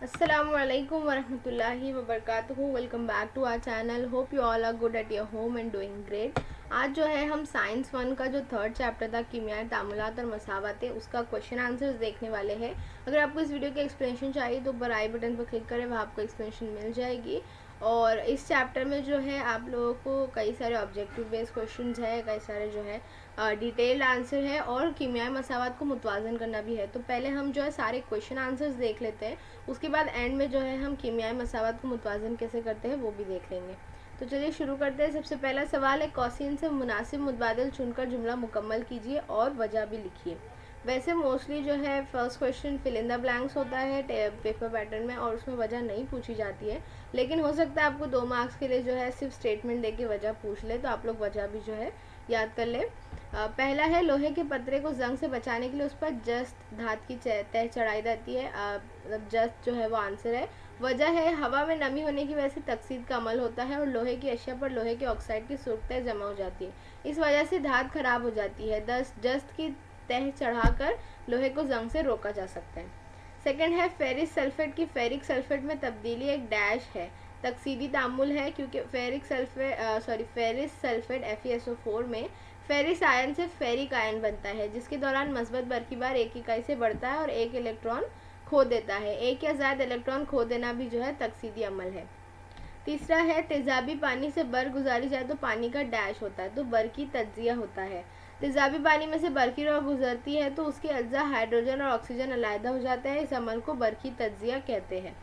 अस्सलामुअलैकुम वरहमतुल्लाहि वबरकातुहू। Welcome back to our channel. Hope you all are good at your home and doing great. आज जो है हम साइंस 1 का जो थर्ड चैप्टर था कीमियाई तामुलात और मसावतें, उसका क्वेश्चन आंसर्स देखने वाले हैं। अगर आपको इस वीडियो की एक्सप्लेनेशन चाहिए तो ऊपर आई बटन पर क्लिक करें, वहाँ आपको एक्सप्लेनेशन मिल जाएगी। और इस चैप्टर में जो है आप लोगों को कई सारे ऑब्जेक्टिव बेस्ड क्वेश्चंस है, कई सारे जो है डिटेल्ड आंसर है और कीमियाई मसावत को मुतवाज़न करना भी है। तो पहले हम जो है सारे क्वेश्चन आंसर्स देख लेते हैं, उसके बाद एंड में जो है हम कीमियाई मसावत को मुतवाज़न कैसे करते हैं वो भी देख लेंगे। तो चलिए शुरू करते हैं। सबसे पहला सवाल है, कौसिन से मुनासिब मुतबादिल चुनकर जुमला मुकम्मल कीजिए और वजह भी लिखिए। वैसे मोस्टली जो है first question fill in the blanks होता है पेपर पैटर्न में और उसमें वजह नहीं पूछी जाती है, लेकिन हो सकता है आपको 2 मार्क्स के लिए जो है सिर्फ स्टेटमेंट दे के वजह पूछ ले, तो आप लोग वजह भी जो है याद कर ले। पहला है, लोहे के पतरे को जंग से बचाने के लिए उस पर जस्त धात की तह चढ़ाई जाती है। मतलब जस्त जो है वो आंसर है। वजह है, हवा में नमी होने की वजह से तकसीद का अमल होता है और लोहे की अशिया पर लोहे के ऑक्साइड की सुर्ख तह जमा हो जाती है, इस वजह से धात खराब हो जाती है। जस्त की तह चढ़ाकर लोहे को जंग से रोका जा सकता है। सेकंड है, फेरिस सल्फेट की फेरिक सल्फेट में तब्दीली एक डैश है, तकसीदी तामुल है, क्योंकि फेरिस सल्फेट FeSO4 में फेरिस आयन से फेरिक आयन बनता है, जिसके दौरान मस्बत बरकीबार एक इकाई से बढ़ता है और एक इलेक्ट्रॉन खो देता है। एक या ज़्यादा इलेक्ट्रॉन खो देना भी जो है तकसीदी अमल है। तीसरा है, तेजाबी पानी से बर गुजारी जाए तो पानी का डैश होता है, तो बर की तज्जिया होता है। तेजाबी पानी में से बर की रौ गुजरती है तो उसके अज्जा हाइड्रोजन और ऑक्सीजन अलहदा हो जाता है, इस अमल को बर की तज्जिया कहते हैं।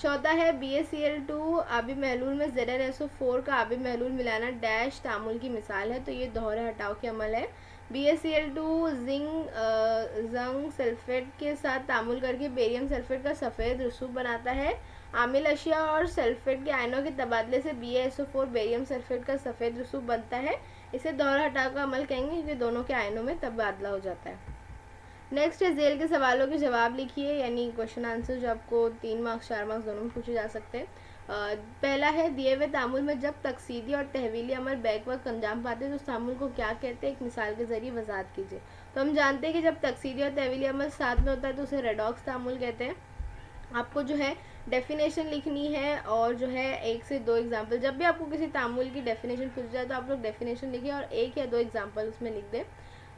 चौथा है, BaCl2 आबी महलूल में ZnSO4 का आबी महलूल मिलाना डैश तामुल की मिसाल है, तो ये दोहरे हटाव के अमल है। BaCl2 जंग सल्फेट के साथ तामुल करके बेरियम सल्फेट का सफ़ेद रसूब बनाता है। आमिल अशिया और सल्फेट के आयनों के तबादले से BaSO4 बेरियम सल्फेट का सफ़ेद रसूब बनता है, इसे दोहरा हटाव का अमल कहेंगे क्योंकि दोनों के आयनों में तबादला हो जाता है। नेक्स्ट है, जेल के सवालों के जवाब लिखिए, यानी क्वेश्चन आंसर जो आपको 3 मार्क्स 4 मार्क्स दोनों में पूछे जा सकते हैं। पहला है, दिए हुए तामुल में जब तकसीदी और तहवीली अमल बैक वक्त अंजाम पाते हैं तो उस तामुल को क्या कहते हैं, एक मिसाल के जरिए वजाहत कीजिए। तो हम जानते हैं कि जब तकसीदी और तहवीली अमल साथ में होता है तो उसे रेडॉक्स तामुल कहते हैं। आपको जो है डेफिनेशन लिखनी है और जो है 1 से 2 एग्जाम्पल, जब भी आपको किसी तामुल की डेफिनेशन पूछ जाए तो आप लोग डेफिनेशन लिखिए और 1 या 2 एग्जाम्पल उसमें लिख दें।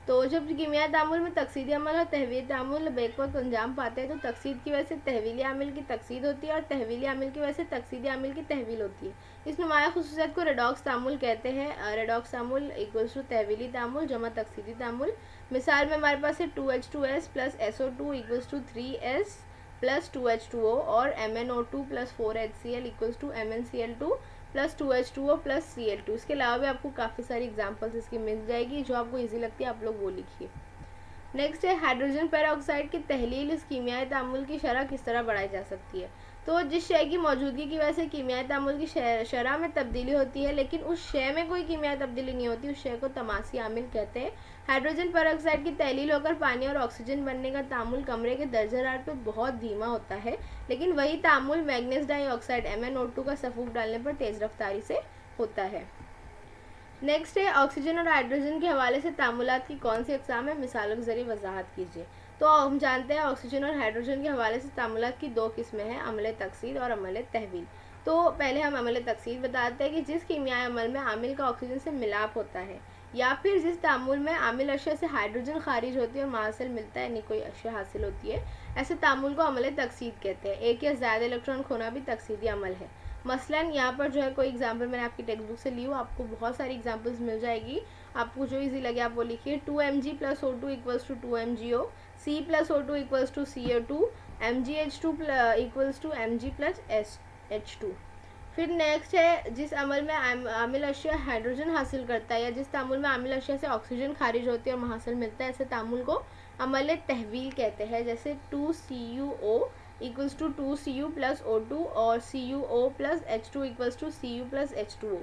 तो जब कीमियाई तामुल में तकसीदी अमल और तहवीली तामुल बेकवक्त अंजाम पाते हैं तो तकसीद की वजह से तहवीली आमिल की तकसीद होती है और तहवीली आमिल की वजह से तकसीदी आमिल की तहवील होती है। इस नुमाया खुसूसियत को रेडॉक्स तामुल कहते हैं। रेडॉक्स तामुल इक्वल्स टू तहवीली तामुल जमा तकसीदी तामुल। मिसाल में हमारे पास है 2H2S plus SO2 equals to 3S plus 2H2O और MnO2 plus 4HCl equals to MnCl2 plus 2H2O plus Cl2। इसके अलावा भी आपको काफ़ी सारी एग्जांपल्स इसकी मिल जाएगी, जो आपको इजी लगती है आप लोग वो लिखिए। नेक्स्ट है, हाइड्रोजन पेरोक्साइड की तहलील इस कीमियाई तामुल की शरह किस तरह बढ़ाई जा सकती है। तो जिस शय की मौजूदगी की वजह से कीमियाई तामुल की शरह में तब्दीली होती है लेकिन उस शय में कोई कीमियाई तब्दीली नहीं होती, उस शय को तमासी आमिल कहते हैं। हाइड्रोजन पेरोक्साइड की तहलील होकर पानी और ऑक्सीजन बनने का तामुल कमरे के दर्जे हरारत पर बहुत धीमा होता है, लेकिन वही तामुल मैग्नीज डाइऑक्साइड MnO2 का सफूफ डालने पर तेज़ रफ्तारी से होता है। नेक्स्ट है, ऑक्सीजन और हाइड्रोजन के हवाले से तामुलात की कौन सी अक़साम है, मिसालों के जरिए वजाहत कीजिए। तो हम जानते हैं ऑक्सीजन और हाइड्रोजन के हवाले से तामुलात की 2 किस्में हैं, अमल तकसीद और अमल तहवील। तो पहले हम अमल तकसीद बताते हैं कि जिस कीमियाई अमल में आमिल का ऑक्सीजन से मिलाप होता है या फिर जिस तामुल में आमिल अशिया से हाइड्रोजन खारिज होती है और माहासिल मिलता है, यानी कोई अशिया हासिल होती है, ऐसे तामुल को अमल तकसीद कहते हैं। एक या ज़्यादा इलेक्ट्रॉन खोना भी तकसीदी अमल है। मसलन यहाँ पर जो है कोई एग्जाम्पल मैंने आपकी टेक्स्ट बुक से ली हूँ, आपको बहुत सारी एग्जाम्पल्स मिल जाएगी, आपको जो इजी लगे आप वो लिखिए। 2Mg plus O2 equals to 2MgO, C plus O2 equals to CO2, MgH2 equals to Mg plus H2। फिर नेक्स्ट है, जिस अमल में आमिल अशिया हाइड्रोजन हासिल करता है या जिस तामुल में आमिल अशिया से ऑक्सीजन खारिज होती है और महासिल मिलता है, ऐसे तामुल को अमल तहवील कहते हैं। जैसे 2CuO equals to 2Cu plus O2 और CuO plus H2 equals to Cu plus H2O।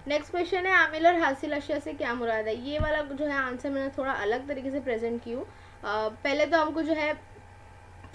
Next question है, आमिल और हासिल अशिया से क्या मुराद है। ये वाला जो है आंसर मैंने थोड़ा अलग तरीके से प्रेजेंट की हूँ। पहले तो हमको जो है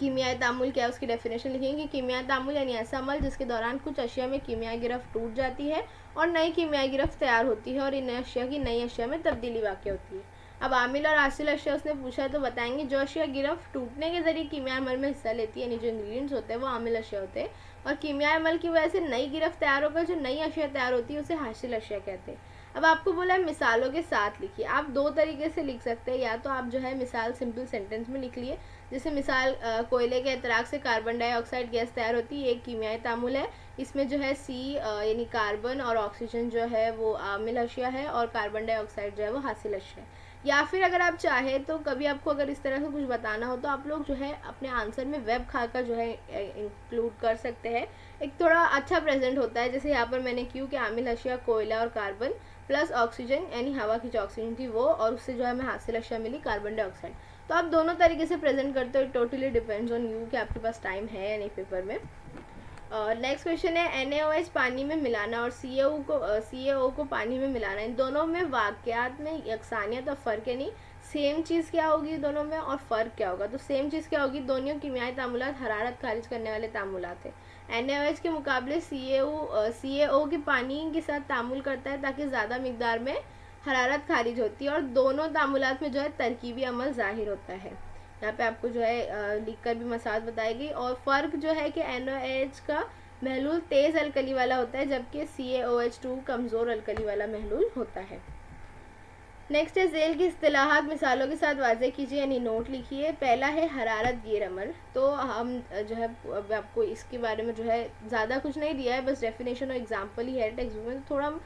कीमियाई तामुल क्या है उसकी डेफिनेशन लिखेंगे। कीमियाई तामुल यानी ऐसा अमल जिसके दौरान कुछ अशिया में कीमियाई गिरफ्त टूट जाती है और नई कीमियाई गिरफ्त तैयार होती है और इन अशिया की नई अशिया में तब्दीली वाक़ होती है। अब आमिल और आसिल अशिया उसने पूछा तो बताएंगे जो अशिया गिरफ्त टूटने के जरिए कीमियाई अमल में हिस्सा लेती है, यानी जो इंग्रेडिएंट्स होते हैं वो आमिल अशिया होते हैं, और कीमियाई अमल की वजह से नई गिरफ्त तैयार होकर जो नई अशिया तैयार होती है उसे हासिल अशिया कहते हैं। अब आपको बोला है मिसालों के साथ लिखिए। आप दो तरीके से लिख सकते हैं, या तो आप जो है मिसाल सिंपल सेंटेंस में लिख लिए, जैसे मिसाल कोयले के एतराक से कार्बन डाइऑक्साइड गैस तैयार होती है, एक कीमियाई तामुल है, इसमें जो है सी यानी कार्बन और ऑक्सीजन जो है वो आमिल अशिया है और कार्बन डाइऑक्साइड जो है वो हासिल अशिया है। या फिर अगर आप चाहें तो कभी आपको अगर इस तरह से कुछ बताना हो तो आप लोग जो है अपने आंसर में वेब खाकर जो है इंक्लूड कर सकते हैं, एक थोड़ा अच्छा प्रेजेंट होता है। जैसे यहाँ पर मैंने क्यों कि आमिल अशिया कोयला और कार्बन प्लस ऑक्सीजन यानी हवा की जो ऑक्सीजन थी वो, और उससे जो है हमें हासिल अशिया मिली कार्बन डाइऑक्साइड। तो आप दोनों तरीके से प्रेजेंट करते हो, टोटली डिपेंड्स ऑन यू कि आपके पास टाइम है या नहीं पेपर में। नेक्स्ट क्वेश्चन है NaOH पानी में मिलाना और CaO को पानी में मिलाना, इन दोनों में वाकयात में यकसानियत और फ़र्क है, नहीं सेम चीज़ क्या होगी दोनों में और फ़र्क क्या होगा। तो सेम चीज़ क्या होगी, दोनों कीमियाई तामुलात हरारत खारिज करने वाले तामुलात हैं। NaOH के मुकाबले CaO के पानी के साथ तामुल करता है ताकि ज़्यादा मिकदार में हरारत खारिज होती है, और दोनों तामुलात में जो है तरकीबी अमल ज़ाहिर होता है। यहाँ पे आपको जो है लिख कर भी मसाज बताएगी। और फ़र्क जो है कि NaOH का महलूल तेज़ अल्कली वाला होता है, जबकि CaOH2 कमज़ोर अल्कली वाला महलूल होता है। नेक्स्ट है झेल की इस्तिलाहात मिसालों के साथ वाज़े कीजिए, यानी नोट लिखिए। पहला है हरारत गिर अमल, तो हम जो है अब आपको इसके बारे में जो है ज़्यादा कुछ नहीं दिया है, बस डेफिनेशन और एग्जाम्पल ही है टेक्स्ट बुक में, तो थोड़ा हम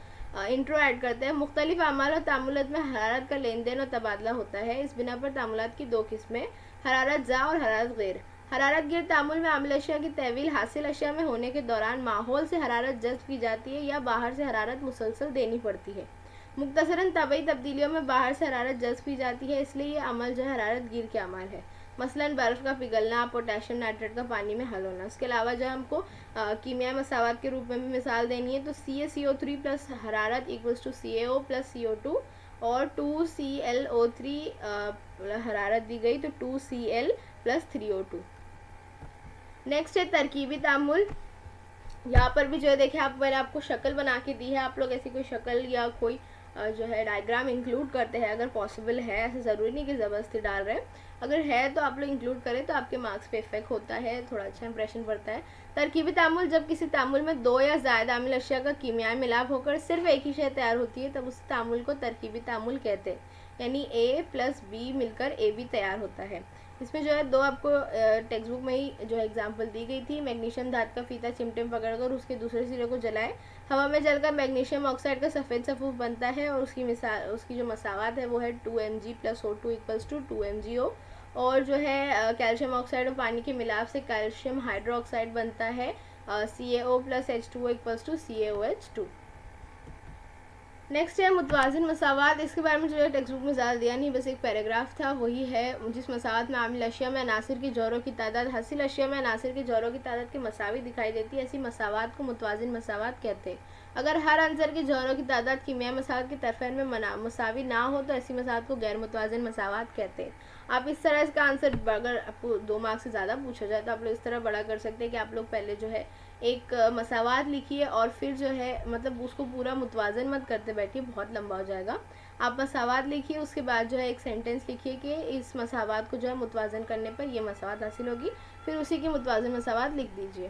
इंट्रो ऐड करते हैं। मुख्तलिफ अमाल और तामुलात में हरारत का लेन देन और तबादला होता है, इस बिना पर तामुलात की दो किस्में, हरारत ज़ा और हरारत गैर। हरारत गिर तामुल में आमिल अशिया की तहवील हासिल अशिया में होने के दौरान माहौल से हरारत जज्ब की जाती है या बाहर से हरारत मुसलसल देनी पड़ती है। मुख्तसरन तबई तब्दीलियों में बाहर से हरारत जज्ब की जाती है, इसलिए ये अमल जो है हरारत गिर के अमल है। मसलन बर्फ़ का पिघलना, पोटेशियम नाइट्रेट का पानी में हल होना। इसके अलावा जो हमको कीमियाई मसावात के रूप में भी मिसाल देनी है, तो CaCO3 प्लस हरारत equals to CaO plus CO2, और 2ClO3 हरारत दी गई तो 2Cl प्लस 3O2। नेक्स्ट है तरकीबी तामुल। यहाँ पर भी जो है देखिए मैंने आपको शक्ल बना के दी है, आप लोग ऐसी कोई शक्ल या कोई जो है डायग्राम इंक्लूड करते हैं अगर पॉसिबल है, ऐसे ज़रूरी नहीं कि ज़बरदस्ती डाल रहे हैं, अगर है तो आप लोग इंक्लूड करें तो आपके मार्क्स पे इफेक्ट होता है, थोड़ा अच्छा इंप्रेशन पड़ता है। तरकीबी तामुल, जब किसी तामुल में दो या ज़्यादा आमिल अशिया का कीमियाई मिलाप होकर सिर्फ एक ही शय तैयार होती है तब उस तामुल को तरकीबी तामुल कहते हैं, यानी A प्लस B मिलकर AB तैयार होता है। इसमें जो है दो आपको टेक्स्ट बुक में ही जो एग्जांपल दी गई थी, मैग्नीशियम धात का फीता चिमटे में पकड़कर उसके दूसरे सिरे को जलाए, हवा में जलकर मैग्नीशियम ऑक्साइड का सफ़ेद सफूफ बनता है, और उसकी जो मसावात है वो है 2Mg plus O2 equals to 2MgO, और जो है कैल्शियम ऑक्साइड और पानी के मिलाप से कैल्शियम हाइड्रोक्साइड बनता है CaO plus H2O equals to CaOH2। Next है मुतवाज़िन मसावात। इसके बारे में जो है टेक्स्ट बुक में ज़्यादा दिया नहीं, बस एक पैराग्राफ था, वही है जिस मसावात में आमिल अशिया में अनासिर की जौरों की तादाद हासिल अशिया में अनासिर की जौरों की तादाद के मसावी दिखाई देती है, ऐसी मसावात को मुतवाज़िन मसावात कहते हैं। अगर हर अंसर की जौरों की तादाद कीमियाई मसावत के तरफेन में मसावी ना हो तो ऐसी मसावत को गैर मुतवाज़िन मसावत कहते हैं। आप इस तरह इसका आंसर अगर आपको 2 मार्क्स से ज़्यादा पूछा जाए तो आप लोग इस तरह बड़ा कर सकते हैं कि आप लोग पहले जो है एक मसावत लिखिए और फिर जो है मतलब उसको पूरा मुतवाज़न मत करते बैठिए, बहुत लंबा हो जाएगा। आप मसावत लिखिए, उसके बाद जो है एक सेंटेंस लिखिए कि इस मसावत को जो है मुतवाज़न करने पर यह मसावत हासिल होगी, फिर उसी की मुतवाज़न मसावत लिख दीजिए।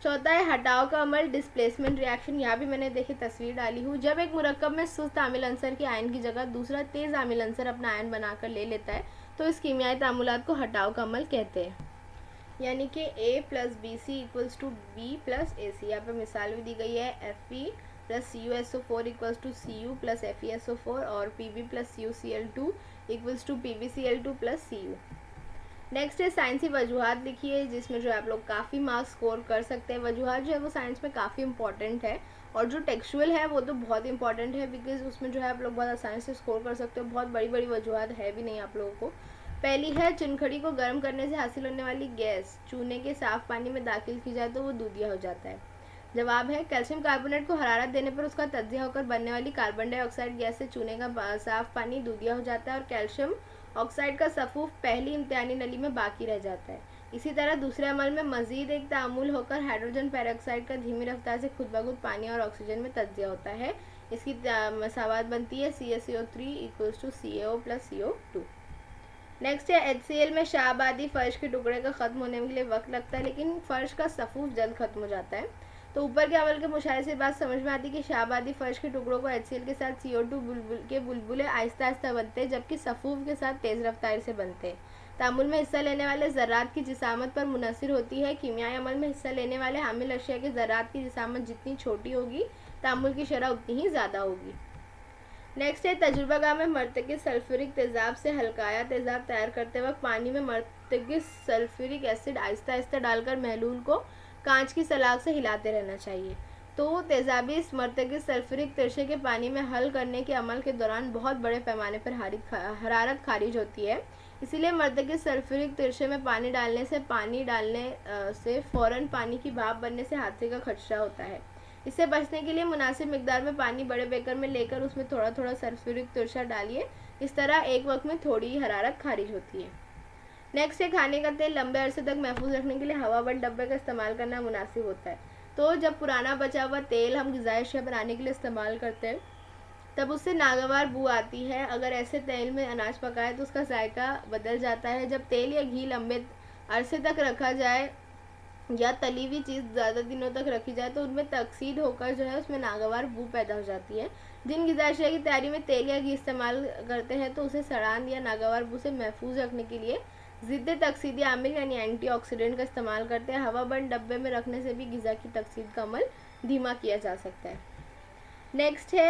चौथा है हटाव का अमल, डिस्प्लेसमेंट रिएक्शन। यहाँ भी मैंने देखी तस्वीर डाली हूँ। जब एक मुरक्कब में सुस्त आमिल अंसर के आयन की जगह दूसरा तेज़ आमिल अंसर अपना आयन बनाकर ले लेता है तो इस कीमियाई तामुलात को हटाव का अमल कहते हैं, यानी कि A plus BC equals to B plus AC। यहाँ पर मिसाल भी दी गई है, Fe plus CuSO4 equals to Cu plus FeSO4 और Pb plus CuCl2 equals to PbCl2 plus Cu। Next है साइंसी वजूहात लिखिए, जिसमें जो आप लोग काफ़ी मार्क्स स्कोर कर सकते हैं। वजूहात जो है वो साइंस में काफ़ी इंपॉर्टेंट है, और जो टेक्सचुअल है वो तो बहुत इंपॉर्टेंट है, बिकॉज उसमें जो है आप लोग बहुत आसानी से स्कोर कर सकते हो। बहुत बड़ी बड़ी वजूहात है भी नहीं आप लोगों को। पहली है चुनखड़ी को गर्म करने से हासिल होने वाली गैस चूने के साफ़ पानी में दाखिल की जाए तो वो दूधिया हो जाता है। जवाब है कैल्शियम कार्बोनेट को हरारत देने पर उसका तज्जिया होकर बनने वाली कार्बन डाइऑक्साइड गैस से चूने का साफ़ पानी दूधिया हो जाता है और कैल्शियम ऑक्साइड का सफूफ पहली इम्तिहानी नली में बाकी रह जाता है। इसी तरह दूसरे अमल में मजीद एक तामुल होकर हाइड्रोजन पेरोक्साइड का धीमी रफ्तार से खुद ब खुद पानी और ऑक्सीजन में तज्जिया होता है। इसकी मसावत बनती है CaCO3 equals to CaO plus CO2। Next है HCl में शाहबादी फर्श के टुकड़े का ख़त्म होने के लिए वक्त लगता है, लेकिन फ़र्श का सफूफ जल्द ख़त्म हो जाता है। तो ऊपर के अमल के मुशाहिदे से बात समझ में आती है कि शाहबादी फर्श के टुकड़ों को HCl के साथ CO2 के बुलबुले आहिस्ता आहिस्ता बनते हैं, जबकि सफूफ के साथ तेज़ रफ्तार से बनते हैं। तामुल में हिस्सा लेने वाले ज़र्रात की जिसामत पर मुनहसर होती है। कीमियाई अमल में हिस्सा लेने वाले हामिल अशिया के ज़र्रात की जिसामत जितनी छोटी होगी, तामुल की शरह उतनी ही ज़्यादा होगी। नेक्स्ट है तजुर्बागाह में मर्तकिज़ सल्फ्यूरिक तेज़ाब से हल्काया तेज़ाब तैयार करते वक्त पानी में मर्तकिज़ सल्फ्यूरिक एसिड आहिस्ता आहिस्ता डालकर महलूल को कांच की सलाख से हिलाते रहना चाहिए। तो तेज़ाबी इस मर्तकिज़ सल्फ्यूरिक तिरछे के पानी में हल करने के अमल के दौरान बहुत बड़े पैमाने पर हरारत खारिज होती है। इसीलिए मर्तकिज़ सल्फ्यूरिक तिरछे में पानी डालने से फ़ौरन पानी की भाप बनने से हादसे का खदशा होता है। इससे बचने के लिए मुनासिब मिकदार में पानी बड़े बेकर में लेकर उसमें थोड़ा थोड़ा सल्फ्यूरिक तिरछा डालिए। इस तरह एक वक्त में थोड़ी ही हरारत खारिज होती है। नेक्स्ट है खाने का तेल लंबे अरसे तक महफूज रखने के लिए हवाबंद डब्बे का इस्तेमाल करना मुनासिब होता है। तो जब पुराना बचा हुआ तेल हम ग़िज़ाई अशिया बनाने के लिए इस्तेमाल करते हैं तब उससे नागवार बू आती है। अगर ऐसे तेल में अनाज पकाए तो उसका जायका बदल जाता है। जब तेल या घी लंबे अरसे तक रखा जाए या तली हुई चीज़ ज़्यादा दिनों तक रखी जाए तो उनमें तकसीद होकर जो है उसमें नागवार बू पैदा हो जाती है। जिन ग़िज़ाई अशिया की तैयारी में तेल या घी इस्तेमाल करते हैं तो उसे सड़ान या नागवार बू से महफूज रखने के लिए ज़िद्द तकसीदी आमिल यानी एंटीऑक्सीडेंट का इस्तेमाल करते हैं। हवाबंद डब्बे में रखने से भी ग़िज़ा की तकसीद का अमल धीमा किया जा सकता है। नेक्स्ट है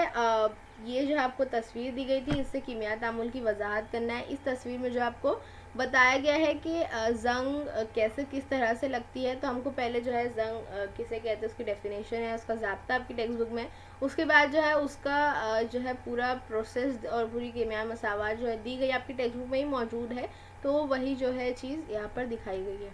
ये जो आपको तस्वीर दी गई थी, इससे कीमिया तामुल की वजाहत करना है। इस तस्वीर में जो आपको बताया गया है कि जंग कैसे किस तरह से लगती है, तो हमको पहले जो है जंग किसे कहते हैं उसकी डेफिनेशन है, उसका ज़ाब्ता आपकी टेक्स्ट बुक में, उसके बाद जो है उसका जो है पूरा प्रोसेस और पूरी कीमिया मसावत जो है दी गई आपकी टेक्स्ट बुक में ही मौजूद है। तो वही जो है चीज़ यहाँ पर दिखाई गई है।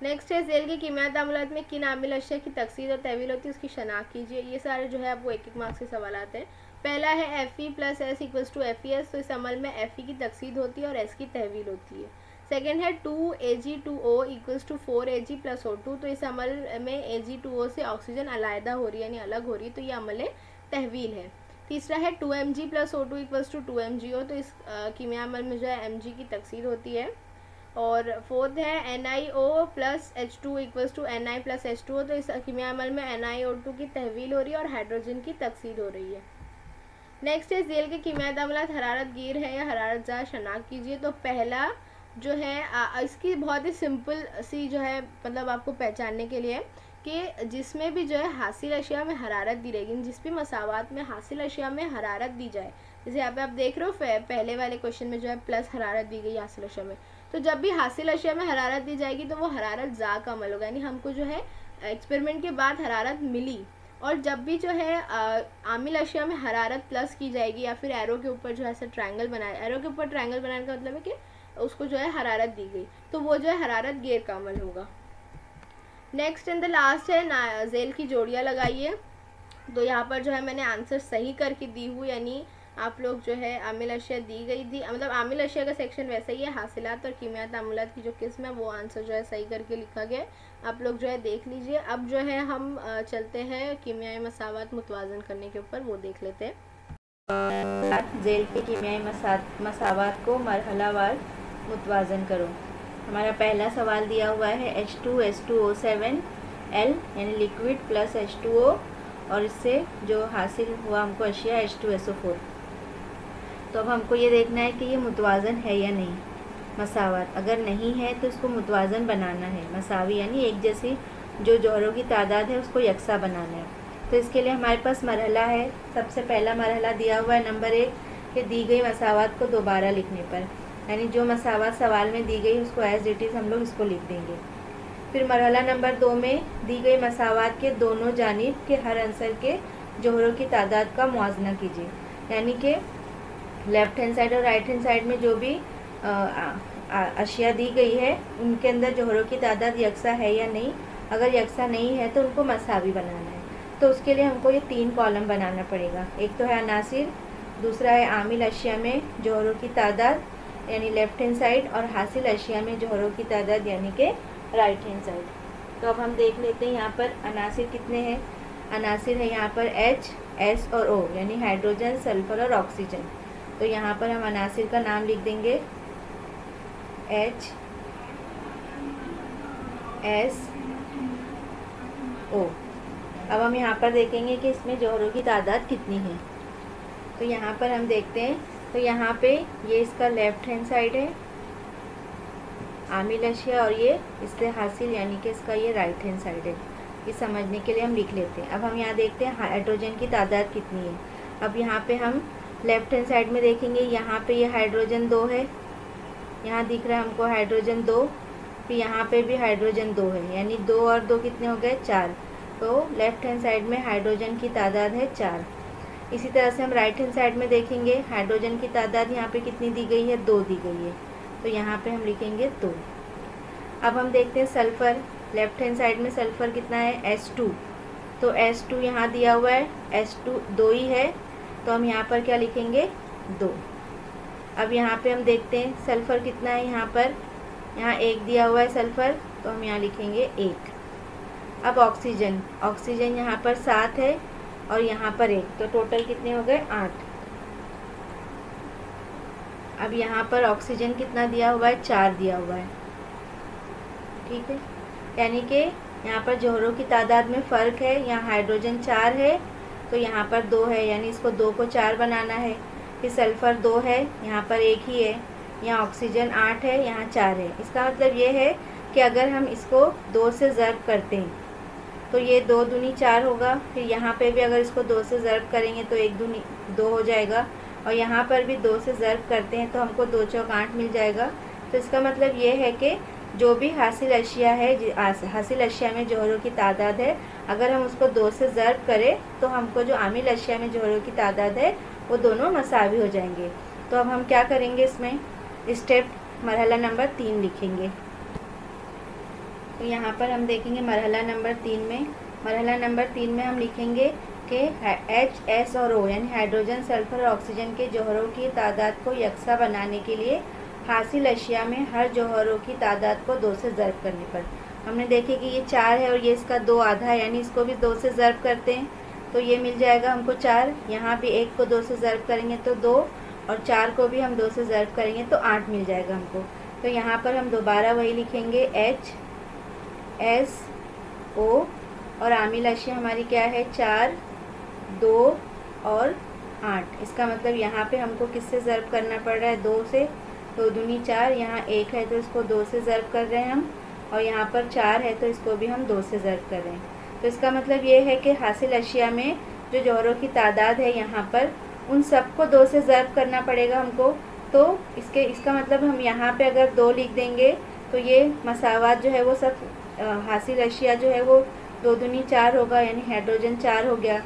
नेक्स्ट है जेल के कीमिया तामुलात में किन आमिल अशिया की तकसीद और तहवील होती है उसकी शनाख्त कीजिए। ये सारे जो है आपको एक एक मार्क्स के सवाल आते हैं। पहला है Fe + S = FeS, तो इस अमल में Fe की तकसीद होती है और S की तहवील होती है। सेकेंड है 2Ag2O = 4Ag + O2, तो इस अमल में Ag2O से ऑक्सीजन अलहदा हो रही है यानी अलग हो रही है, तो ये अमल तहवील है। तीसरा है 2Mg + O2 = 2MgO, तो इस कीमिया अमल में जो है Mg की तकसीद होती है। और फोर्थ है NiO + H2 = Ni + H2O, तो इस कीमिया अमल में NiO2 की तहवील हो रही है और हाइड्रोजन की तकसीद हो रही है। नेक्स्ट है जेल के कीमिया तामुलात हरारत गिर है या हरारत ज़ा शनाख्त कीजिए। तो पहला जो है इसकी बहुत ही सिंपल सी जो है मतलब आपको पहचानने के लिए कि जिसमें भी जो है हासिल अशिया में हरारत दी रहेगी, जिस भी मसावत में हासिल अशिया में हरारत दी जाए, जैसे यहाँ पे आप देख रहे हो पहले वाले क्वेश्चन में जो है प्लस हरारत दी गई हासिल अशिया में, तो जब भी हासिल अशिया में हरारत दी जाएगी तो वो हरारत ज़ा का अमल होगा, यानी हमको जो है एक्सपेरिमेंट के बाद हरारत मिली। और जब भी जो है आमिल अशिया में हरारत प्लस की जाएगी या फिर एरो के ऊपर जो है ऐसा ट्रायंगल बनाया, एरो के ऊपर ट्रायंगल बनाने का मतलब है कि उसको जो है हरारत दी गई, तो वो जो है हरारत गैर का अमल होगा। नेक्स्ट एंड द लास्ट है जेल की जोड़ियाँ लगाइए। तो यहाँ पर जो है मैंने आंसर सही करके दी हूँ, यानी आप लोग जो है आमिल अशिया दी गई थी, मतलब आमिल अशिया का सेक्शन वैसा ही है, हासिलात और कीमिया तामुलात की जो किस्म है वो आंसर जो है सही करके लिखा गया है, आप लोग जो है देख लीजिए। अब जो है हम चलते हैं कीमियाई मसावत मुतवाज़न करने के ऊपर, वो देख लेते हैं। जेल के कीमियाई मसावत को मरहलावार मुतवाज़न करो। हमारा पहला सवाल दिया हुआ है H2SO7L यानी लिक्विड प्लस H2O, और इससे जो हासिल हुआ हमको अशिया H2SO4। तो अब हमको ये देखना है कि ये मुतवाज़न है या नहीं मसावत। अगर नहीं है तो इसको मुतवाज़न बनाना है, मसावी यानी एक जैसी जो जौहरों की तादाद है उसको यकसा बनाना है। तो इसके लिए हमारे पास मरहला है। सबसे पहला मरहला दिया हुआ है नंबर 1 कि दी गई मसावत को दोबारा लिखने पर, यानी जो मसावत सवाल में दी गई उसको एज इट इज़ हम लोग इसको लिख देंगे। फिर मरहला नंबर 2 में दी गई मसावत के दोनों जानिब के हर अंसर के जौहरों की तादाद का मुआजना कीजिए, यानी कि लेफ़्ट हैंड साइड और राइट हैंड साइड में जो भी अशिया दी गई है उनके अंदर जौहरों की तादाद यकसा है या नहीं। अगर यकसा नहीं है तो उनको मसावी बनाना है। तो उसके लिए हमको ये 3 कॉलम बनाना पड़ेगा। एक तो है अनासिर, दूसरा है आमिल अशिया में जौहरों की तादाद यानी लेफ़्ट हैंड साइड, और हासिल अशिया में जौहरों की तादाद यानी कि राइट हैंड साइड। तो अब हम देख लेते हैं यहाँ पर अनासिर कितने हैं। अनासिर है यहाँ पर H, एस और ओ, यानी हाइड्रोजन, सल्फर और ऑक्सीजन। तो यहाँ पर हम अनासिर का नाम लिख देंगे H S O। अब हम यहाँ पर देखेंगे कि इसमें जौहरों की तादाद कितनी है। तो यहाँ पर हम देखते हैं, तो यहाँ पे ये इसका लेफ्ट हैंड साइड है आमिल अशिया, और ये इससे हासिल यानी कि इसका ये राइट हैंड साइड है। ये समझने के लिए हम लिख लेते हैं। अब हम यहाँ देखते हैं हाइड्रोजन की तादाद कितनी है। अब यहाँ पे हम लेफ्ट हैंड साइड में देखेंगे, यहाँ पे ये हाइड्रोजन 2 है, यहाँ दिख रहा है हमको हाइड्रोजन 2, फिर यहाँ पे भी हाइड्रोजन 2 है, यानी 2 और 2 कितने हो गए 4। तो लेफ्ट हैंड साइड में हाइड्रोजन की तादाद है 4। इसी तरह से हम राइट हैंड साइड में देखेंगे, हाइड्रोजन की तादाद यहाँ पे कितनी दी गई है, 2 दी गई है, तो यहाँ पे हम लिखेंगे 2। अब हम देखते हैं सल्फ़र, लेफ्ट हैंड साइड में सल्फ़र कितना है S2, तो S2 यहाँ दिया हुआ है, S2 2 ही है, तो हम यहाँ पर क्या लिखेंगे 2। अब यहाँ पे हम देखते हैं सल्फ़र कितना है, यहाँ पर यहाँ 1 दिया हुआ है सल्फ़र, तो हम यहाँ लिखेंगे 1। अब ऑक्सीजन, ऑक्सीजन यहाँ पर 7 है और यहाँ पर 1, तो टोटल कितने हो गए 8। अब यहाँ पर ऑक्सीजन कितना दिया हुआ है, 4 दिया हुआ है, ठीक है, यानी कि यहाँ पर जौहरों की तादाद में फ़र्क है। यहाँ हाइड्रोजन 4 है तो यहाँ पर 2 है, यानी इसको 2 को 4 बनाना है। फिर सल्फ़र 2 है, यहाँ पर 1 ही है। यहाँ ऑक्सीजन 8 है, यहाँ 4 है। इसका मतलब ये है कि अगर हम इसको 2 से ज़र्ब करते हैं तो ये 2 दूनी 4 होगा। फिर यहाँ पे भी अगर इसको 2 से ज़र्ब करेंगे तो 1 दूनी 2 हो जाएगा, और यहाँ पर भी 2 से ज़र्ब करते हैं तो हमको 2 चौक 8 मिल जाएगा। तो इसका मतलब ये है कि जो भी हासिल अशिया है, हासिल अशिया में जौहरों की तादाद है, अगर हम उसको 2 से ज़र्ब करें तो हमको जो आमिल अशिया में जौहरों की तादाद है वो दोनों मसावी हो जाएंगे। तो अब हम क्या करेंगे, इसमें स्टेप मरहला नंबर 3 लिखेंगे। तो यहाँ पर हम देखेंगे मरहला नंबर 3 में हम लिखेंगे कि H, S और O यानी हाइड्रोजन, सल्फ़र और ऑक्सीजन के जौहरों की तादाद को यकसा बनाने के लिए हासिल अशिया में हर जौहरों की तादाद को 2 से ज़र्ब करने पर, हमने देखे कि ये 4 है और ये इसका 2 आधा है, यानी इसको भी 2 से ज़र्ब करते हैं तो ये मिल जाएगा हमको 4। यहाँ भी 1 को 2 से ज़र्ब करेंगे तो 2, और 4 को भी हम 2 से ज़र्ब करेंगे तो 8 मिल जाएगा हमको। तो यहाँ पर हम दोबारा वही लिखेंगे H, S, O, और आमिल अशिया हमारी क्या है 4, 2 और 8। इसका मतलब यहाँ पे हमको किससे ज़र्ब करना पड़ रहा है, 2 से। 2 दूनी 4, यहाँ 1 है तो इसको 2 से ज़र्ब कर रहे हैं हम, और यहाँ पर 4 है तो इसको भी हम 2 से ज़र्ब कर रहे हैं। तो इसका मतलब ये है कि हासिल अशिया में जो जौहरों की तादाद है यहाँ पर, उन सबको 2 से ज़र्ब करना पड़ेगा हमको। तो इसका मतलब हम यहाँ पे अगर 2 लिख देंगे तो ये मसावात जो है वो सब हासिल अशिया जो है वो 2 दूनी 4 होगा, यानी हाइड्रोजन 4 हो गया,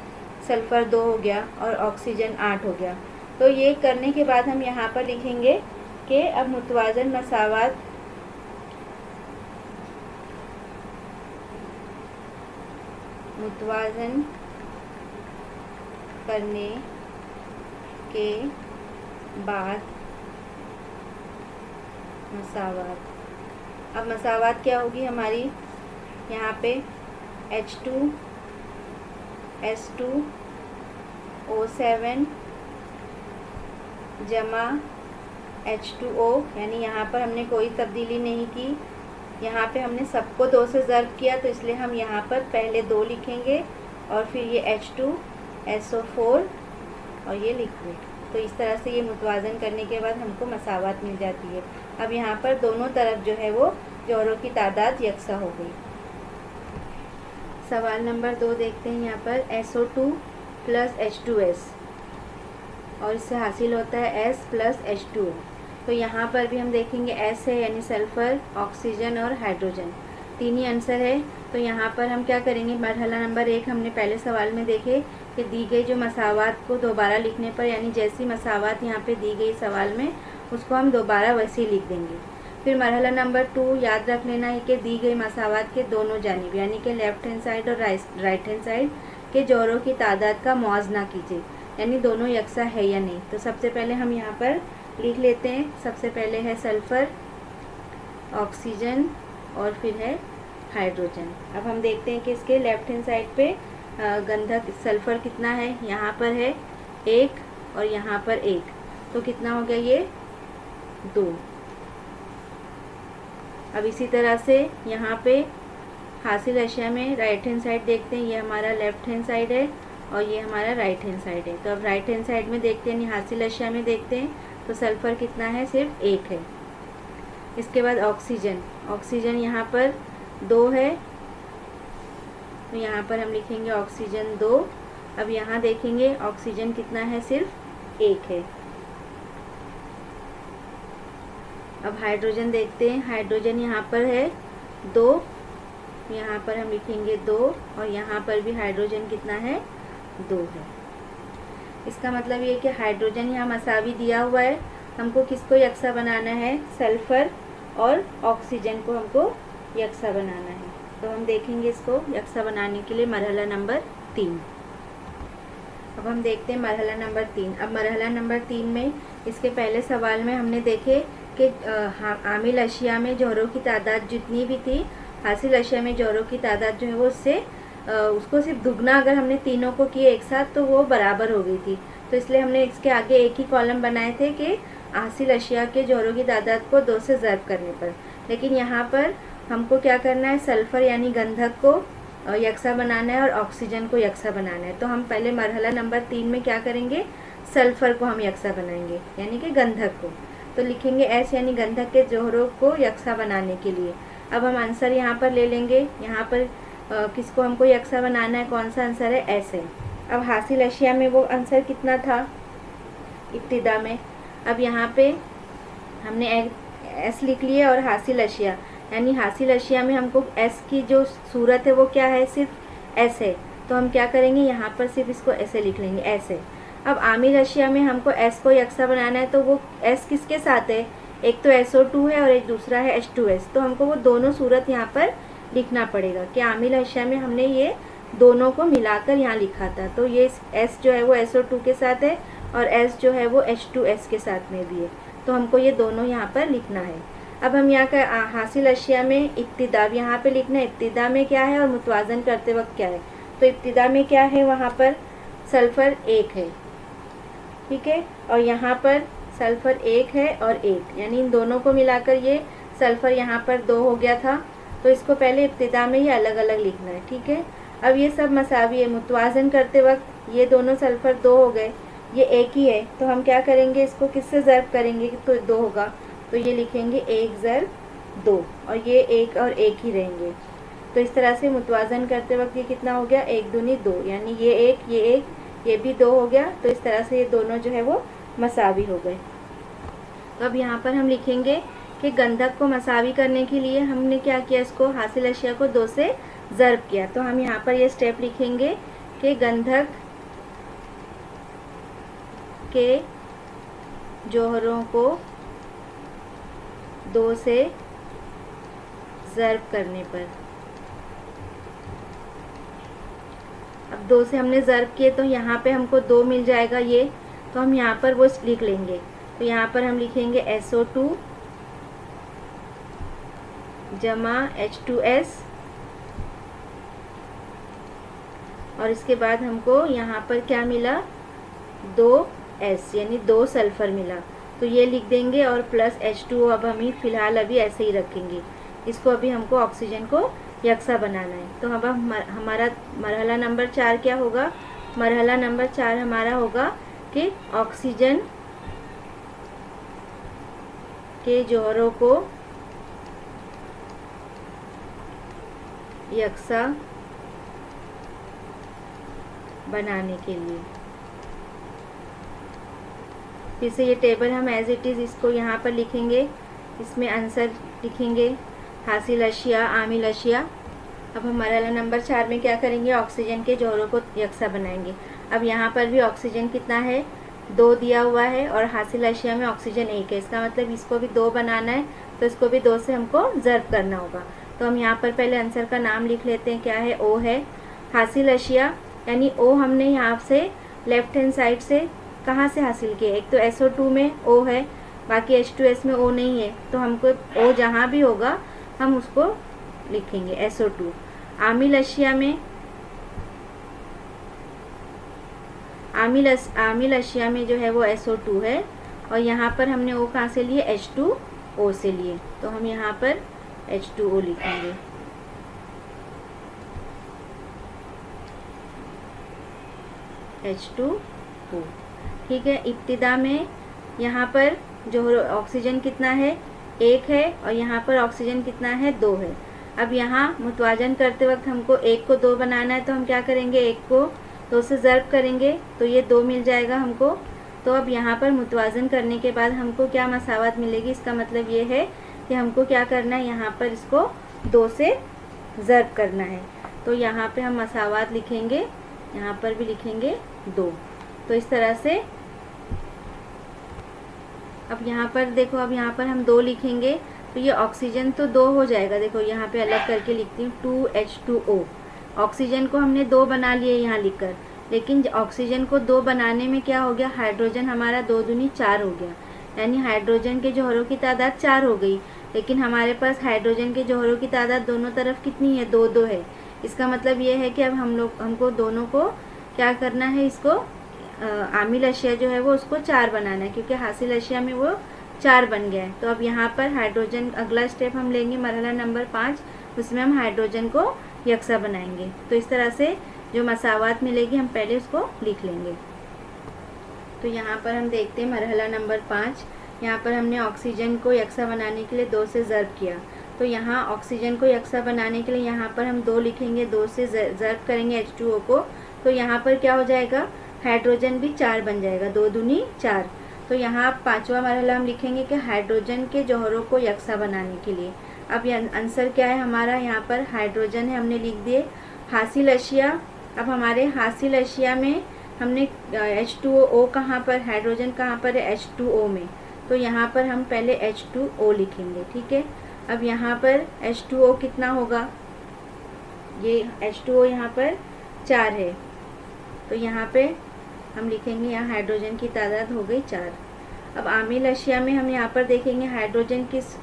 सल्फ़र 2 हो गया और ऑक्सीजन 8 हो गया। तो ये करने के बाद हम यहाँ पर लिखेंगे कि अब मुतवाज़न मसावात मुतवाज़न करने के बाद मसावात, अब मसावात क्या होगी हमारी, यहाँ पे H2, S2, O7 जमा H2O, यानी यहाँ पर हमने कोई तब्दीली नहीं की, यहाँ पे हमने सबको 2 से ज़र्ब किया तो इसलिए हम यहाँ पर पहले 2 लिखेंगे और फिर ये H2, SO4 और ये लिक्विड। तो इस तरह से ये मुतवाज़न करने के बाद हमको मसावात मिल जाती है। अब यहाँ पर दोनों तरफ जो है वो जौहरों की तादाद यकसा हो गई। सवाल नंबर 2 देखते हैं। यहाँ पर SO2 प्लस H2S और इससे हासिल होता है S प्लस H2O। तो यहाँ पर भी हम देखेंगे S है यानी सल्फ़र, ऑक्सीजन और हाइड्रोजन, 3 ही आंसर है। तो यहाँ पर हम क्या करेंगे, मरहला नंबर 1 हमने पहले सवाल में देखे कि दी गई जो मसावात को दोबारा लिखने पर, यानी जैसी मसावात यहाँ पे दी गई सवाल में उसको हम दोबारा वैसे ही लिख देंगे। फिर मरहला नंबर 2 याद रख लेना है कि दी गई मसावात के दोनों जानिब यानी कि लेफ़्ट हैंड साइड और राइट हैंड साइड के जौहरों की तादाद का मुआवजा कीजिए, यानी दोनों यकसा है या नहीं। तो सबसे पहले हम यहाँ पर लिख लेते हैं। सबसे पहले है सल्फ़र, ऑक्सीजन और फिर है हाइड्रोजन। अब हम देखते हैं कि इसके लेफ़्ट हैंड साइड पे गंधक सल्फर कितना है, यहाँ पर है 1 और यहाँ पर 1, तो कितना हो गया ये 2। अब इसी तरह से यहाँ पे हासिल अशिया में राइट हैंड साइड देखते हैं, ये हमारा लेफ्ट हैंड साइड है और ये हमारा राइट हैंड साइड है। तो अब राइट हैंड साइड में देखते हैं, हासिल अशिया में देखते हैं, तो सल्फर कितना है, सिर्फ 1 है। इसके बाद ऑक्सीजन, ऑक्सीजन यहाँ पर 2 है, तो यहाँ पर हम लिखेंगे ऑक्सीजन 2। अब यहाँ देखेंगे ऑक्सीजन कितना है, सिर्फ 1 है। अब हाइड्रोजन देखते हैं, हाइड्रोजन यहाँ पर है 2, यहाँ पर हम लिखेंगे 2 और यहाँ पर भी हाइड्रोजन कितना है, 2 है। इसका मतलब ये कि हाइड्रोजन यहाँ मसावी दिया हुआ है, हमको किसको यकसा बनाना है, सल्फर और ऑक्सीजन को हमको यकसा बनाना है। तो हम देखेंगे इसको यकसा बनाने के लिए मरहला नंबर 3। अब हम देखते हैं मरहला नंबर 3। अब मरहला नंबर 3 में इसके पहले सवाल में हमने देखे कि आमिल अशिया में जौहरों की तादाद जितनी भी थी, हासिल अशिया में जौहरों की तादाद जो है वो उसको सिर्फ दुगना अगर हमने तीनों को किए एक साथ तो वो बराबर हो गई थी। तो इसलिए हमने इसके आगे एक ही कॉलम बनाए थे कि हासिल अशिया के जौहरों की तादाद को 2 से ज़र्ब करने पर। लेकिन यहाँ पर हमको क्या करना है, सल्फर यानी गंधक को यकसा बनाना है और ऑक्सीजन को यकसा बनाना है। तो हम पहले मरहला नंबर 3 में क्या करेंगे, सल्फर को हम यकसा बनाएंगे यानी कि गंधक को। तो लिखेंगे एस यानी गंधक के जौहरों को यकसा बनाने के लिए। अब हम आंसर यहाँ पर ले लेंगे, यहाँ पर किसको हमको यकसा बनाना है, कौन सा आंसर है, एस है। अब हासिल अशिया में वो आंसर कितना था इब्तिदा में, अब यहाँ पे हमने एस लिख लिया और हासिल अशिया यानी हासिल अशिया में हमको एस की जो सूरत है वो क्या है, सिर्फ एस है। तो हम क्या करेंगे, यहाँ पर सिर्फ इसको ऐसे लिख लेंगे, एस है। अब आमिल अशिया में हमको एस को यकसा बनाना है, तो वो एस किसके साथ है, एक तो SO2 है और एक दूसरा है H2S। तो हमको वो दोनों सूरत यहाँ पर लिखना पड़ेगा कि आमिल अशिया में हमने ये दोनों को मिलाकर यहाँ लिखा था। तो ये S जो है वो SO2 के साथ है और S जो है वो H2S के साथ में भी है। तो हमको ये दोनों यहाँ पर लिखना है। अब हम यहाँ का हासिल अशिया में इब्तिदा यहाँ पे लिखना है, इब्तिदा में क्या है और मुतवाज़न करते वक्त क्या है। तो इब्तिदा में क्या है, वहाँ पर सल्फ़र 1 है, ठीक है, और यहाँ पर सल्फ़र 1 है और 1 यानी इन दोनों को मिलाकर ये सल्फ़र यहाँ पर 2 हो गया था। तो इसको पहले इब्तिदा में ये अलग अलग लिखना है, ठीक है। अब ये सब मसावी है, मुतवाज़न करते वक्त ये दोनों सल्फ़र 2 हो गए, ये 1 ही है। तो हम क्या करेंगे, इसको किससे ज़र्ब करेंगे तो 2 होगा, तो ये लिखेंगे 1 ज़र्ब 2 और ये 1 और 1 ही रहेंगे। तो इस तरह से मुतवाज़न करते वक्त ये कितना हो गया, 1 दूनी 2 यानी ये 1 ये भी 2 हो गया। तो इस तरह से ये दोनों जो है वो मसावी हो गए। तो अब यहाँ पर हम लिखेंगे कि गंधक को मसावी करने के लिए हमने क्या किया, इसको हासिल अशिया को 2 से ज़र्ब किया। तो हम यहाँ पर ये स्टेप लिखेंगे कि गंधक के जौहरों को 2 से ज़र्ब करने पर। अब 2 से हमने ज़र्ब किए तो यहाँ पे हमको 2 मिल जाएगा ये, तो हम यहाँ पर वो लिख लेंगे। तो यहाँ पर हम लिखेंगे SO2 जमा H2S और इसके बाद हमको यहाँ पर क्या मिला, 2S यानी 2 सल्फ़र मिला। तो ये लिख देंगे और प्लस H2O अब हम फ़िलहाल अभी ऐसे ही रखेंगे। इसको अभी हमको ऑक्सीजन को यकसा बनाना है। तो अब हमारा मरहला नंबर 4 क्या होगा, मरहला नंबर 4 हमारा होगा कि ऑक्सीजन के जौहरों को यकसा बनाने के लिए। फिर से ये टेबल हम एज इट इज़ इसको यहाँ पर लिखेंगे, इसमें आंसर लिखेंगे हासिल अशिया, आमिल अशिया। अब हम मरहला नंबर 4 में क्या करेंगे, ऑक्सीजन के जौहरों को यकसा बनाएंगे। अब यहाँ पर भी ऑक्सीजन कितना है, 2 दिया हुआ है और हासिल अशिया में ऑक्सीजन 1 है। इसका मतलब इसको भी 2 बनाना है, तो इसको भी 2 से हमको ज़र्ब करना होगा। तो हम यहाँ पर पहले आंसर का नाम लिख लेते हैं, क्या है, O है। हासिल अशिया यानी O हमने यहाँ से लेफ्ट हैंड साइड से कहाँ से हासिल किया, एक तो SO2 में O है, बाकी H2S में O नहीं है। तो हमको O जहाँ भी होगा हम उसको लिखेंगे SO2। आमिल अशिया में आमिल अशिया में जो है वो SO2 है, और यहाँ पर हमने O कहाँ से लिए, H2O से लिए, तो हम यहाँ पर H2O लिखेंगे। H2O, ठीक है। इब्तिदा में यहाँ पर जो ऑक्सीजन कितना है, 1 है, और यहाँ पर ऑक्सीजन कितना है, 2 है। अब यहाँ मुतवाजन करते वक्त हमको 1 को 2 बनाना है, तो हम क्या करेंगे, 1 को 2 से ज़र्ब करेंगे तो ये 2 मिल जाएगा हमको। तो अब यहाँ पर मुतवाजन करने के बाद हमको क्या मसावत मिलेगी, इसका मतलब ये है कि हमको क्या करना है, यहाँ पर इसको 2 से ज़र्ब करना है। तो यहाँ पे हम मसावत लिखेंगे, यहाँ पर भी लिखेंगे 2। तो इस तरह से अब यहाँ पर देखो, अब यहाँ पर हम 2 लिखेंगे तो ये ऑक्सीजन तो 2 हो जाएगा। देखो यहाँ पे अलग करके लिखती हूँ, 2H2O। ऑक्सीजन को हमने 2 बना लिए यहाँ लिखकर, लेकिन ऑक्सीजन को 2 बनाने में क्या हो गया, हाइड्रोजन हमारा 2 दूनी 4 हो गया, यानी हाइड्रोजन के जौहरों की तादाद 4 हो गई। लेकिन हमारे पास हाइड्रोजन के जौहरों की तादाद दोनों तरफ कितनी है, 2-2 है। इसका मतलब ये है कि अब हमको दोनों को क्या करना है, इसको आमिल अशिया जो है वो उसको 4 बनाना है, क्योंकि हासिल अशिया में वो 4 बन गया है। तो अब यहाँ पर हाइड्रोजन, अगला स्टेप हम लेंगे मरहला नंबर 5, उसमें हम हाइड्रोजन को यकसा बनाएंगे। तो इस तरह से जो मसावत मिलेगी हम पहले उसको लिख लेंगे। तो यहाँ पर हम देखते हैं मरहला नंबर 5, यहाँ पर हमने ऑक्सीजन को यकसा बनाने के लिए 2 से ज़र्ब किया। तो यहाँ ऑक्सीजन को यकसा बनाने के लिए यहाँ पर हम 2 लिखेंगे, 2 से ज़र्ब करेंगे H2O को, तो यहाँ पर क्या हो जाएगा, हाइड्रोजन भी 4 बन जाएगा, 2 दूनी 4। तो यहाँ 5वां मरहला हम लिखेंगे कि हाइड्रोजन के जौहरों को यकसा बनाने के लिए। अब ये आंसर क्या है हमारा, यहाँ पर हाइड्रोजन है, हमने लिख दिए। हासिल अशिया, अब हमारे हासिल अशिया में हमने H2O कहाँ पर, हाइड्रोजन कहाँ पर है, H2O में, तो यहाँ पर हम पहले H2O लिखेंगे, ठीक है। अब यहाँ पर H2O कितना होगा, ये H2O यहाँ पर 4 है, तो यहाँ पे हम लिखेंगे, यहाँ हाइड्रोजन की तादाद हो गई 4। अब आमिल अशिया में हम यहाँ पर देखेंगे हाइड्रोजन किस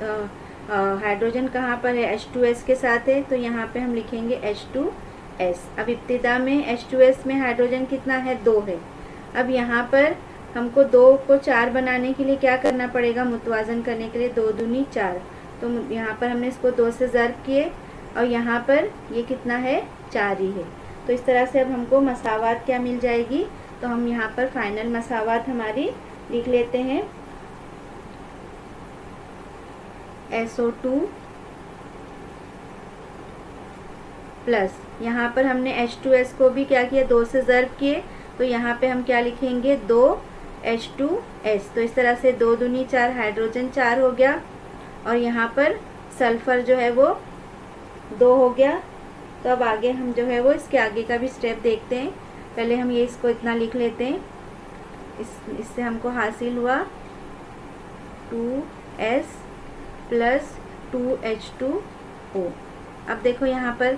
हाइड्रोजन कहाँ पर है, H2S के साथ है, तो यहाँ पे हम लिखेंगे H2S। अब इब्तिदा में H2S में हाइड्रोजन कितना है, 2 है। अब यहाँ पर हमको 2 को 4 बनाने के लिए क्या करना पड़ेगा, मुतवाजन करने के लिए 2 दूनी 4। तो यहाँ पर हमने इसको 2 से ज़र्ब किए, और यहाँ पर ये कितना है, 4 ही है। तो इस तरह से अब हमको मसावत क्या मिल जाएगी, तो हम यहाँ पर फाइनल मसावत हमारी लिख लेते हैं, SO2 प्लस, यहाँ पर हमने H2S को भी क्या किया, 2 से ज़र्ब किए, तो यहाँ पे हम क्या लिखेंगे, 2H2S। तो इस तरह से 2 दूनी 4, हाइड्रोजन 4 हो गया, और यहाँ पर सल्फ़र जो है वो 2 हो गया। तो अब आगे हम जो है वो इसके आगे का भी स्टेप देखते हैं। पहले हम ये इसको इतना लिख लेते हैं, इससे हमको हासिल हुआ 2S प्लस 2H2O। अब देखो यहाँ पर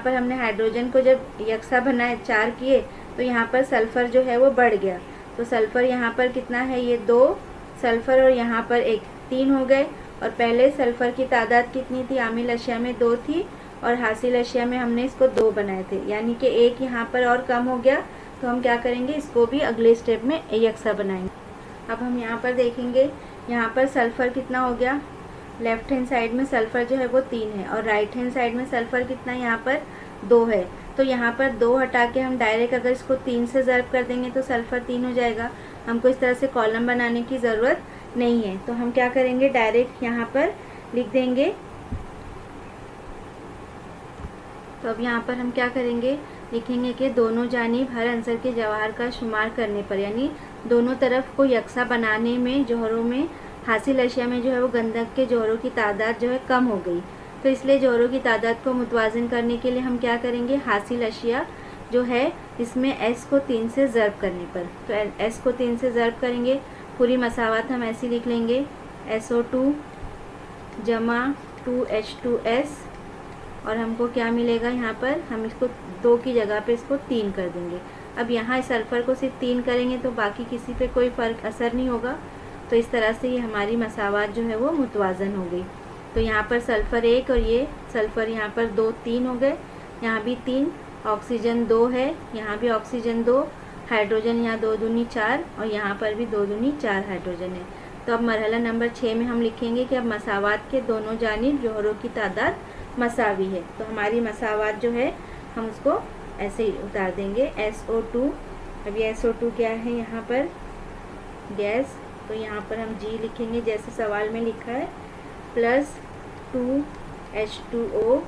हमने हाइड्रोजन को जब यकसा बनाए 4 किए, तो यहाँ पर सल्फ़र जो है वो बढ़ गया। तो सल्फ़र यहाँ पर कितना है, ये 2 सल्फ़र, और यहाँ पर 1, 3 हो गए। और पहले सल्फ़र की तादाद कितनी थी, आमिल अशिया में 2 थी, और हासिल अशिया में हमने इसको 2 बनाए थे, यानी कि 1 यहाँ पर और कम हो गया। तो हम क्या करेंगे, इसको भी अगले स्टेप में यकसा बनाएंगे। अब हम यहाँ पर देखेंगे, यहाँ पर सल्फ़र कितना हो गया, लेफ़्ट हैंड साइड में सल्फ़र जो है वो 3 है, और राइट हैंड साइड में सल्फ़र कितना यहाँ पर 2 है। तो यहाँ पर 2 हटा के हम डायरेक्ट अगर इसको 3 से ज़र्ब कर देंगे तो सल्फ़र 3 हो जाएगा। हमको इस तरह से कॉलम बनाने की ज़रूरत नहीं है। तो हम क्या करेंगे, डायरेक्ट यहाँ पर लिख देंगे। तो अब यहाँ पर हम क्या करेंगे, लिखेंगे कि दोनों जानिब हर अंसर के जवाहर का शुमार करने पर, यानी दोनों तरफ को यकसा बनाने में जौहरों में हासिल अशिया में जो है वो गंधक के जौहरों की तादाद जो है कम हो गई। तो इसलिए जौहरों की तादाद को मुतवाज़न करने के लिए हम क्या करेंगे, हासिल अशिया जो है इसमें S को 3 से ज़र्ब करने पर, तो S को 3 से ज़र्ब करेंगे। पूरी मसावत हम ऐसी लिख लेंगे, SO2 जमा 2H2S, और हमको क्या मिलेगा, यहाँ पर हम इसको 2 की जगह पे इसको 3 कर देंगे। अब यहाँ सल्फ़र को सिर्फ 3 करेंगे तो बाकी किसी पे कोई फ़र्क असर नहीं होगा। तो इस तरह से ये हमारी मसावत जो है वो मुतवाज़न हो गई। तो यहाँ पर सल्फ़र 1 और ये सल्फ़र यहाँ पर 2, 3 हो गए, यहाँ भी 3, ऑक्सीजन 2 है, यहाँ भी ऑक्सीजन 2, हाइड्रोजन यहाँ 2 दूनी 4 और यहाँ पर भी 2 दूनी 4 हाइड्रोजन है। तो अब मरहला नंबर 6 में हम लिखेंगे कि अब मसावात के दोनों जानिब जोहरों की तादाद मसावी है। तो हमारी मसावात जो है हम उसको ऐसे ही उतार देंगे SO2। अब ये SO2 क्या है यहाँ पर? गैस। तो यहाँ पर हम G लिखेंगे जैसे सवाल में लिखा है, प्लस 2H2O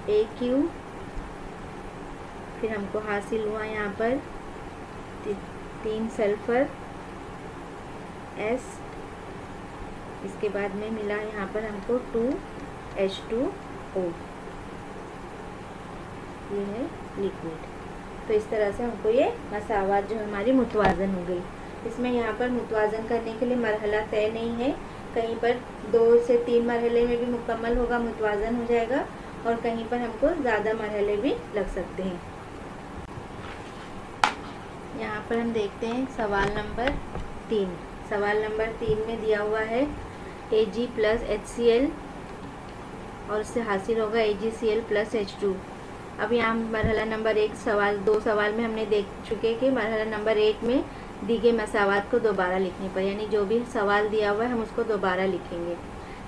AQ। फिर हमको हासिल हुआ यहाँ पर 3 सल्फर S। इसके बाद में मिला यहाँ पर हमको 2H2O। ये है लिक्विड। तो इस तरह से हमको ये मसावात जो हमारी मुतवाज़न हो गई। इसमें यहाँ पर मुतवाज़न करने के लिए मरहला तय नहीं है, कहीं पर 2 से 3 मरहले में भी मुकम्मल होगा, मुतवाज़न हो जाएगा, और कहीं पर हमको ज़्यादा मरहले भी लग सकते हैं। यहाँ पर हम देखते हैं सवाल नंबर 3। सवाल नंबर 3 में दिया हुआ है Ag प्लस HCl और उससे हासिल होगा AgCl प्लस H2। अब यहाँ मरहला नंबर 1 सवाल 2 सवाल में हमने देख चुके कि मरहला नंबर 1 में दी गई मसावात को दोबारा लिखने पर, यानी जो भी सवाल दिया हुआ है हम उसको दोबारा लिखेंगे।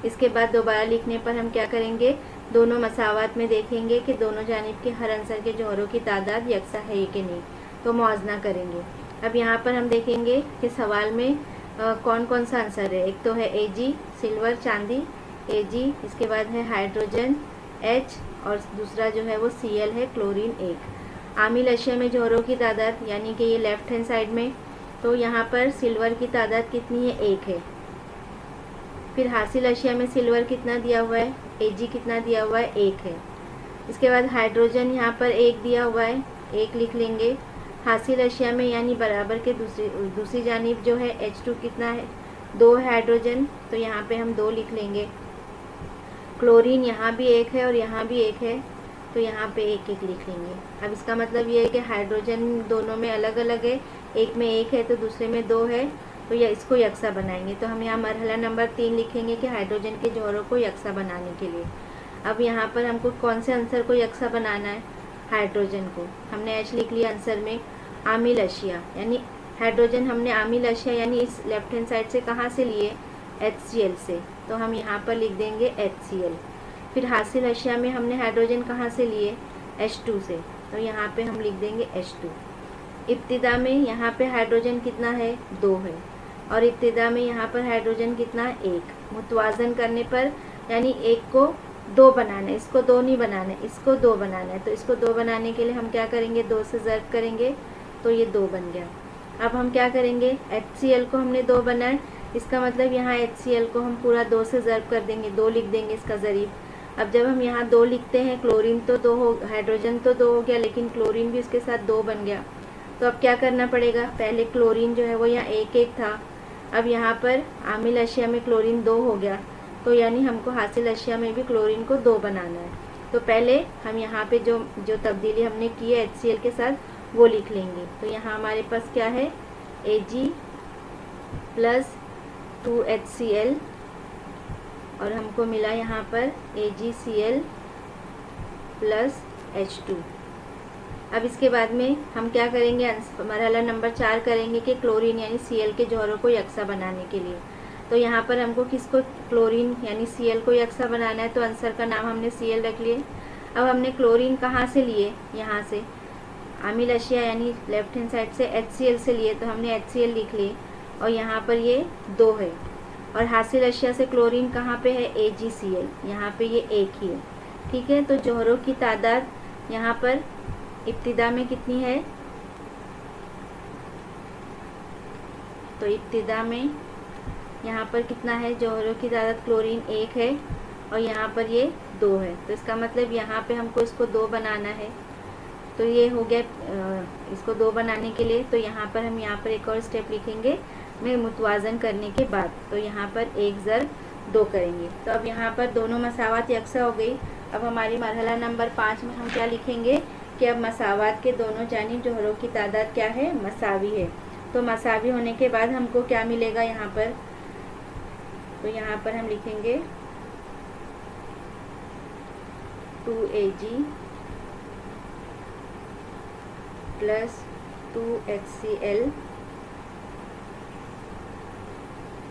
इसके बाद दोबारा लिखने पर हम क्या करेंगे, दोनों मसावात में देखेंगे कि दोनों जानिब के हर आंसर के जोहरों की तादाद यकसा है कि नहीं, तो मुआवजा करेंगे। अब यहाँ पर हम देखेंगे कि सवाल में कौन कौन सा आंसर है। एक तो है Ag सिल्वर चांदी Ag, इसके बाद है हाइड्रोजन H, और दूसरा जो है वो Cl है क्लोरीन 1। आमिल अशिया में जोहरों की तादाद, यानी कि ये लेफ्ट हैंड साइड में, तो यहाँ पर सिल्वर की तादाद कितनी है? 1 है। फिर हासिल अशिया में सिल्वर कितना दिया हुआ है? Ag कितना दिया हुआ है? 1 है। इसके बाद हाइड्रोजन यहाँ पर 1 दिया हुआ है, 1 लिख लेंगे। हासिल अशिया में यानी बराबर के दूसरी जानिब जो है H2 कितना है? 2 हाइड्रोजन, तो यहाँ पे हम 2 लिख लेंगे। क्लोरीन यहाँ भी 1 है और यहाँ भी 1 है, तो यहाँ पे 1-1 लिख लेंगे। अब इसका मतलब ये है कि हाइड्रोजन दोनों में अलग अलग है, एक में 1 है तो दूसरे में 2 है, तो यह इसको यकसा बनाएंगे। तो हम यहाँ मरहला नंबर 3 लिखेंगे कि हाइड्रोजन के जोहरों को यकसा बनाने के लिए। अब यहाँ पर हमको कौन से आंसर को यकसा बनाना है? हाइड्रोजन को। हमने H लिख लिया आंसर में। आमिल अशिया यानी हाइड्रोजन हमने आमिल अशिया यानी इस लेफ्ट हैंड साइड से कहाँ से लिए? HCl से, तो हम यहाँ पर लिख देंगे HCl। फिर हासिल अशिया में हमने हाइड्रोजन कहाँ से लिए? H2 से, तो यहाँ पे हम लिख देंगे H2। इब्तिदा में यहाँ पे हाइड्रोजन कितना है? 2 है, और इब्तिदा में यहाँ पर हाइड्रोजन कितना है? 1। मुतवाज़न करने पर यानी 1 को 2 बनाना है, इसको 2 नहीं बनाना है, इसको 2 बनाना है। तो इसको 2 बनाने के लिए हम क्या करेंगे? 2 से ज़र्ब करेंगे, तो ये 2 बन गया। अब हम क्या करेंगे? HCl को हमने 2 बनाए, इसका मतलब यहाँ HCl को हम पूरा 2 से ज़र्ब कर देंगे, 2 लिख देंगे इसका ज़रीब। अब जब हम यहाँ 2 लिखते हैं, क्लोरीन तो 2 हो, हाइड्रोजन तो 2 हो गया, लेकिन क्लोरीन भी इसके साथ 2 बन गया। तो अब क्या करना पड़ेगा? पहले क्लोरीन जो है वो यहाँ 1-1 था, अब यहाँ पर आमिल अशिया में क्लोरीन 2 हो गया, तो यानी हमको हासिल अशिया में भी क्लोरीन को 2 बनाना है। तो पहले हम यहाँ पे जो तब्दीली हमने की है HCl के साथ वो लिख लेंगे। तो यहाँ हमारे पास क्या है? Ag प्लस 2HCl, और हमको मिला यहाँ पर AgCl प्लस H2। अब इसके बाद में हम क्या करेंगे? मरहला नंबर 4 करेंगे कि क्लोरीन यानी Cl के जोहरों को यकसा बनाने के लिए। तो यहाँ पर हमको किसको? क्लोरीन यानी Cl को यकसा बनाना है, तो आंसर का नाम हमने Cl रख लिए। अब हमने क्लोरीन कहाँ से लिए? यहाँ से आमिल अशिया यानी लेफ्ट हैंड साइड से HCl से लिए, तो हमने HCl लिख लिए, और यहाँ पर ये 2 है। और हासिल अशिया से क्लोरीन कहाँ पे है? AgCl, यहाँ पे ये 1 ही है। ठीक है, तो जोहरों की तादाद यहाँ पर इब्तिदा में कितनी है? तो इब्तिदा में यहाँ पर कितना है? जोहरों की तादाद क्लोरीन 1 है और यहाँ पर ये 2 है, तो इसका मतलब यहाँ पे हमको इसको 2 बनाना है। तो ये हो गया इसको 2 बनाने के लिए। तो यहाँ पर हम यहाँ पर एक और स्टेप लिखेंगे में मुतवाज़न करने के बाद, तो यहाँ पर 1 ज़र्ब 2 करेंगे। तो अब यहाँ पर दोनों मसावात यकसा हो गई। अब हमारी मरहला नंबर 5 में हम क्या लिखेंगे कि अब मसावात के दोनों जानिब जोहरों की तादाद क्या है? मसावी है। तो मसावी होने के बाद हमको क्या मिलेगा यहाँ पर? तो यहाँ पर हम लिखेंगे 2Ag प्लस 2HCl,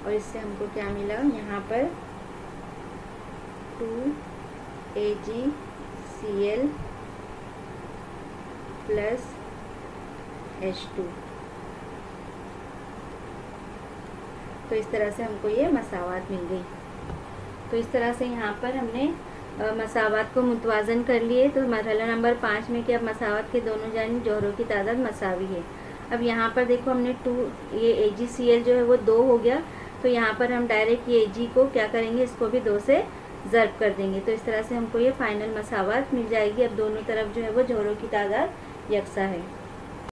और इससे हमको क्या मिला यहाँ पर 2AgCl प्लस H2। तो इस तरह से हमको ये मसावत मिल गई। तो इस तरह से यहाँ पर हमने मसावत को मुतवाज़न कर लिए। तो मरहला नंबर 5 में कि अब मसावत के दोनों जानिब जोहरों की तादाद मसावी है। अब यहाँ पर देखो हमने ये AgCl जो है वो 2 हो गया, तो यहाँ पर हम डायरेक्ट ये Ag को क्या करेंगे, इसको भी 2 से ज़र्ब कर देंगे। तो इस तरह से हमको ये फाइनल मसावत मिल जाएगी। अब दोनों तरफ जो है वो जोहरों की तादाद यकसा है।